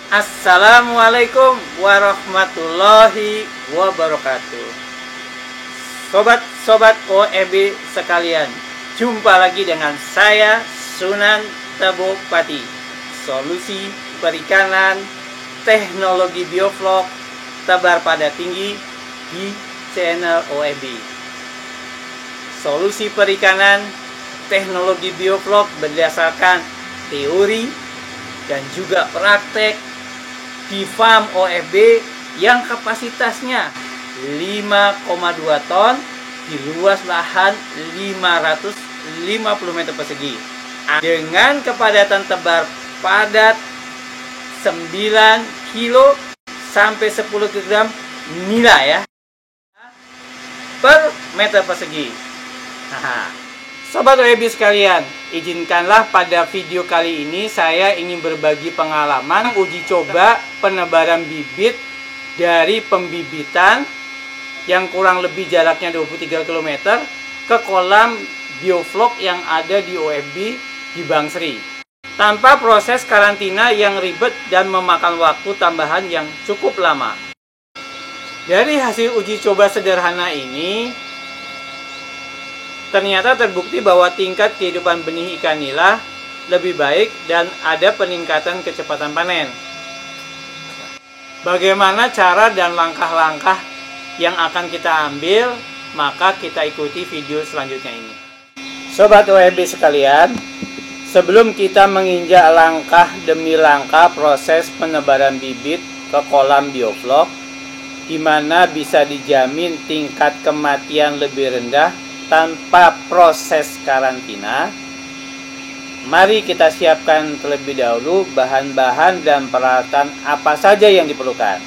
Assalamualaikum warahmatullahi wabarakatuh. Sobat-sobat OEB sekalian, jumpa lagi dengan saya Sunan Tebo Pati, solusi perikanan teknologi bioflok tebar pada tinggi di channel OEB. Solusi perikanan teknologi bioflok berdasarkan teori dan juga praktek di farm OEB yang kapasitasnya 5,2 ton di luas lahan 550 meter persegi dengan kepadatan tebar padat 9 kilo sampai 10 kg nila ya per meter persegi. Sobat OEB sekalian, izinkanlah pada video kali ini saya ingin berbagi pengalaman uji coba penebaran bibit dari pembibitan yang kurang lebih jaraknya 23 km ke kolam bioflok yang ada di OEB di Bangsri, tanpa proses karantina yang ribet dan memakan waktu tambahan yang cukup lama. Dari hasil uji coba sederhana ini, ternyata terbukti bahwa tingkat kehidupan benih ikan nila lebih baik dan ada peningkatan kecepatan panen. Bagaimana cara dan langkah-langkah yang akan kita ambil? Maka kita ikuti video selanjutnya ini. Sobat OEB sekalian, sebelum kita menginjak langkah demi langkah proses penebaran bibit ke kolam bioflok, di mana bisa dijamin tingkat kematian lebih rendah tanpa proses karantina, mari kita siapkan terlebih dahulu bahan-bahan dan peralatan apa saja yang diperlukan.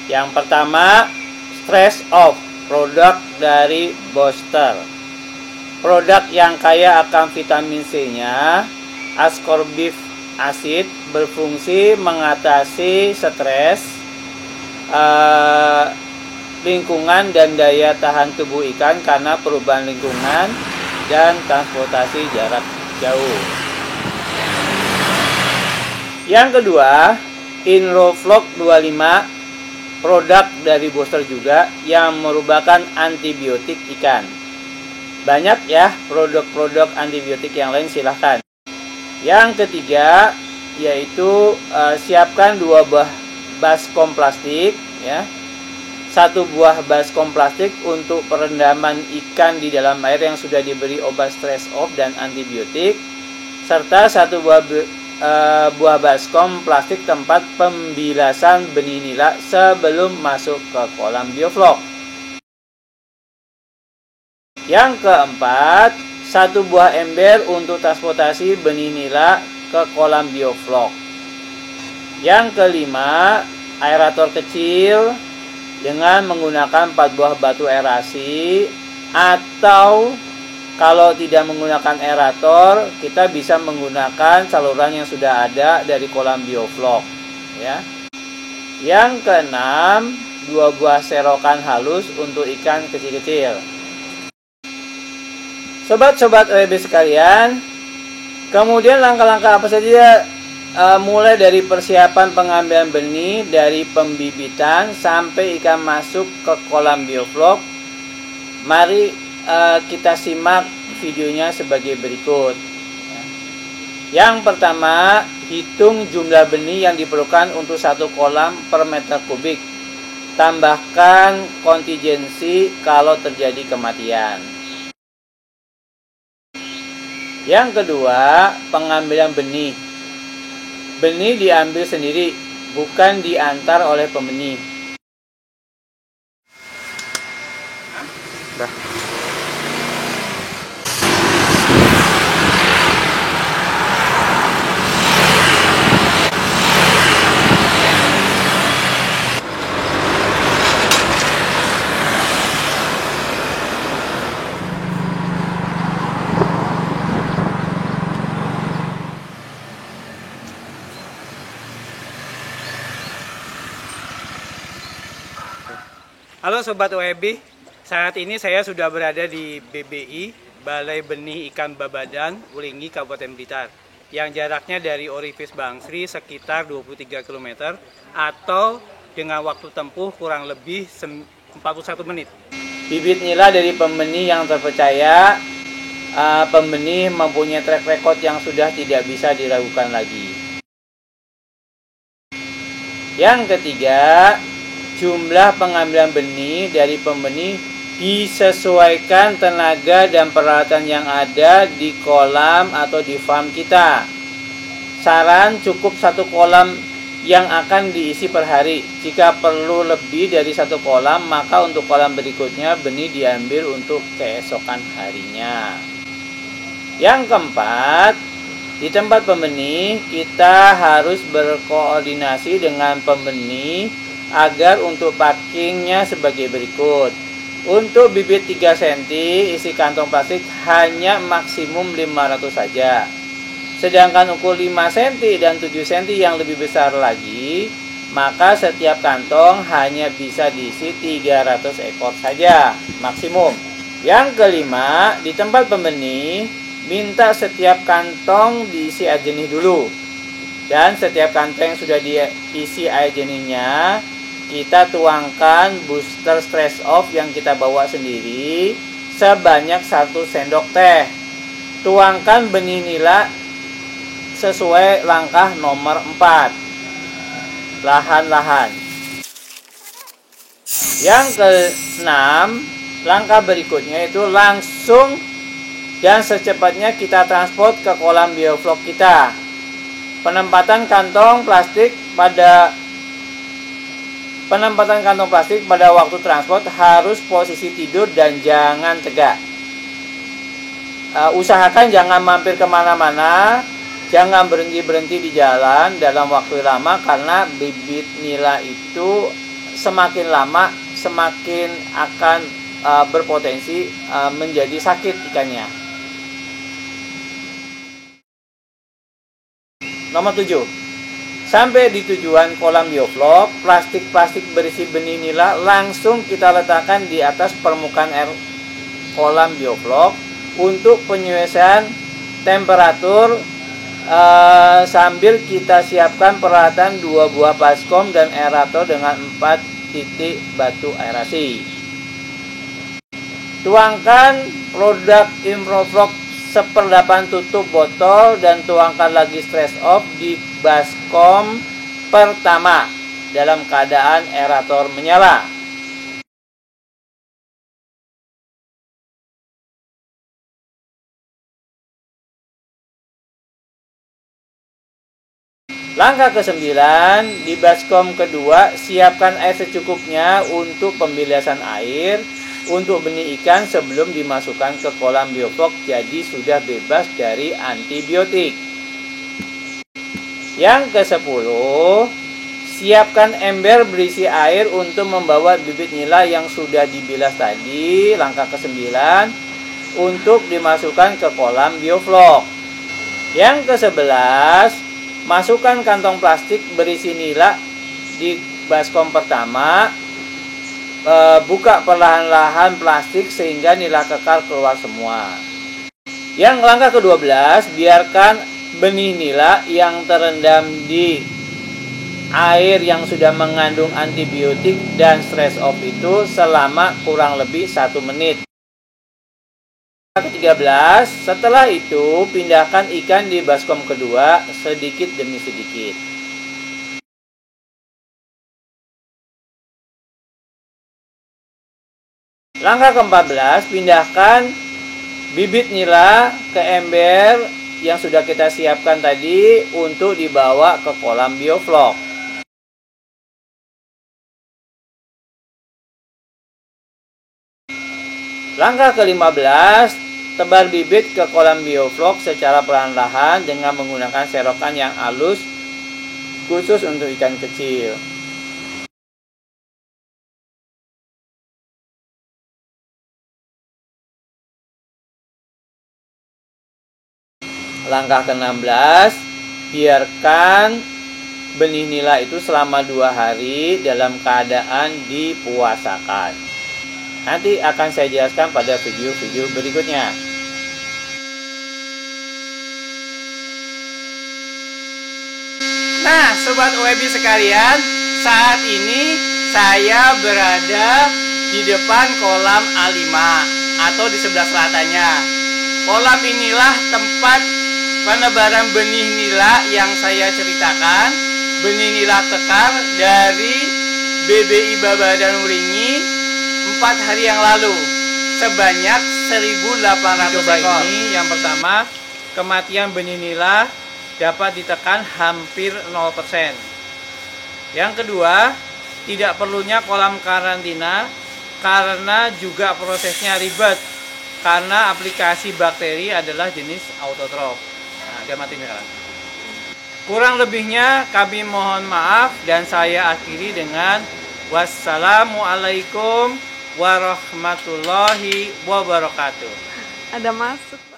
Yang pertama, stress off, produk dari Booster. Produk yang kaya akan vitamin C-nya, ascorbic acid, berfungsi mengatasi stres, lingkungan dan daya tahan tubuh ikan karena perubahan lingkungan dan transportasi jarak jauh. Yang kedua, Inrofloc 25, produk dari Booster juga yang merupakan antibiotik ikan. Banyak ya produk-produk antibiotik yang lain, silahkan. Yang ketiga yaitu siapkan 2 buah baskom plastik ya. 1 buah baskom plastik untuk perendaman ikan di dalam air yang sudah diberi obat stress off dan antibiotik, serta 1 buah baskom plastik tempat pembilasan benih nila sebelum masuk ke kolam bioflok. Yang keempat, 1 buah ember untuk transportasi benih nila ke kolam bioflok. Yang kelima, aerator kecil dengan menggunakan 4 buah batu aerasi, atau kalau tidak menggunakan aerator, kita bisa menggunakan saluran yang sudah ada dari kolam bioflok ya. Yang keenam, 2 buah serokan halus untuk ikan kecil-kecil. Sobat-sobat OEB sekalian, kemudian langkah-langkah apa saja? Mulai dari persiapan pengambilan benih dari pembibitan sampai ikan masuk ke kolam bioflok. Mari kita simak videonya sebagai berikut. Yang pertama, hitung jumlah benih yang diperlukan untuk 1 kolam per meter kubik. Tambahkan kontingensi kalau terjadi kematian. Yang kedua, pengambilan benih. Benih diambil sendiri, bukan diantar oleh pembenih. Halo Sobat OEB, saat ini saya sudah berada di BBI, Balai Benih Ikan Babadan, Ulingi, Kabupaten Blitar. yang jaraknya dari orifice Bangsri sekitar 23 km atau dengan waktu tempuh kurang lebih 41 menit. Bibit nila dari pembenih yang terpercaya, pembenih mempunyai track record yang sudah tidak bisa diragukan lagi. Yang ketiga, jumlah pengambilan benih dari pembenih disesuaikan tenaga dan peralatan yang ada di kolam atau di farm kita. Saran cukup 1 kolam yang akan diisi per hari. Jika perlu lebih dari 1 kolam, maka untuk kolam berikutnya benih diambil untuk keesokan harinya. Yang keempat, di tempat pembenih kita harus berkoordinasi dengan pembenih agar untuk packingnya sebagai berikut. Untuk bibit 3 cm isi kantong plastik hanya maksimum 500 saja. Sedangkan ukur 5 cm dan 7 cm yang lebih besar lagi, maka setiap kantong hanya bisa diisi 300 ekor saja maksimum. Yang kelima, di tempat pembenih minta setiap kantong diisi air jernih dulu. Dan setiap kantong yang sudah diisi air jerninya, kita tuangkan booster stress off yang kita bawa sendiri sebanyak 1 sendok teh. Tuangkan benih nila sesuai langkah nomor 4. Lahan-lahan. Yang ke-6, langkah berikutnya itu langsung dan secepatnya kita transport ke kolam bioflok kita. Penempatan kantong plastik pada waktu transport harus posisi tidur dan jangan tegak. Usahakan jangan mampir kemana-mana, jangan berhenti-berhenti di jalan dalam waktu lama, karena bibit nila itu semakin lama semakin akan berpotensi menjadi sakit ikannya. Nomor 7. Sampai di tujuan kolam bioflok, plastik-plastik berisi benih nila langsung kita letakkan di atas permukaan air kolam bioflok untuk penyesuaian temperatur, sambil kita siapkan peralatan 2 buah baskom dan aerator dengan 4 titik batu aerasi. Tuangkan produk Improflok 1/8 tutup botol dan tuangkan lagi stress off di baskom pertama dalam keadaan aerator menyala. Langkah ke-9, di baskom kedua siapkan air secukupnya untuk pembilasan air untuk benih ikan sebelum dimasukkan ke kolam bioflok, jadi sudah bebas dari antibiotik. Yang ke-10, siapkan ember berisi air untuk membawa bibit nila yang sudah dibilas tadi, langkah ke-9, untuk dimasukkan ke kolam bioflok. Yang ke-11, masukkan kantong plastik berisi nila di baskom pertama. Buka perlahan-lahan plastik sehingga nila kekal keluar semua. Yang langkah ke-12, biarkan benih nila yang terendam di air yang sudah mengandung antibiotik dan stress off itu selama kurang lebih 1 menit. Ke-13, setelah itu pindahkan ikan di baskom kedua sedikit demi sedikit. Langkah ke-14, pindahkan bibit nila ke ember yang sudah kita siapkan tadi untuk dibawa ke kolam bioflok. Langkah ke-15, tebar bibit ke kolam bioflok secara perlahan-lahan dengan menggunakan serokan yang halus khusus untuk ikan kecil. Langkah ke-16, biarkan benih nila itu selama 2 hari dalam keadaan dipuasakan. Nanti akan saya jelaskan pada video-video berikutnya. Nah, Sobat OEB sekalian, saat ini saya berada di depan kolam A5 atau di sebelah selatannya. Kolam inilah tempat penebaran benih nila yang saya ceritakan. Benih nila kekar dari BBI Babadan Wringin 4 hari yang lalu sebanyak 1.800 ekor. Ini yang pertama, kematian benih nila dapat ditekan hampir 0%. Yang kedua, tidak perlunya kolam karantina karena juga prosesnya ribet karena aplikasi bakteri adalah jenis autotrof. Nah, dia mati sekarang. Kurang lebihnya kami mohon maaf dan saya akhiri dengan wassalamualaikum warahmatullahi wabarakatuh. Ada masuk.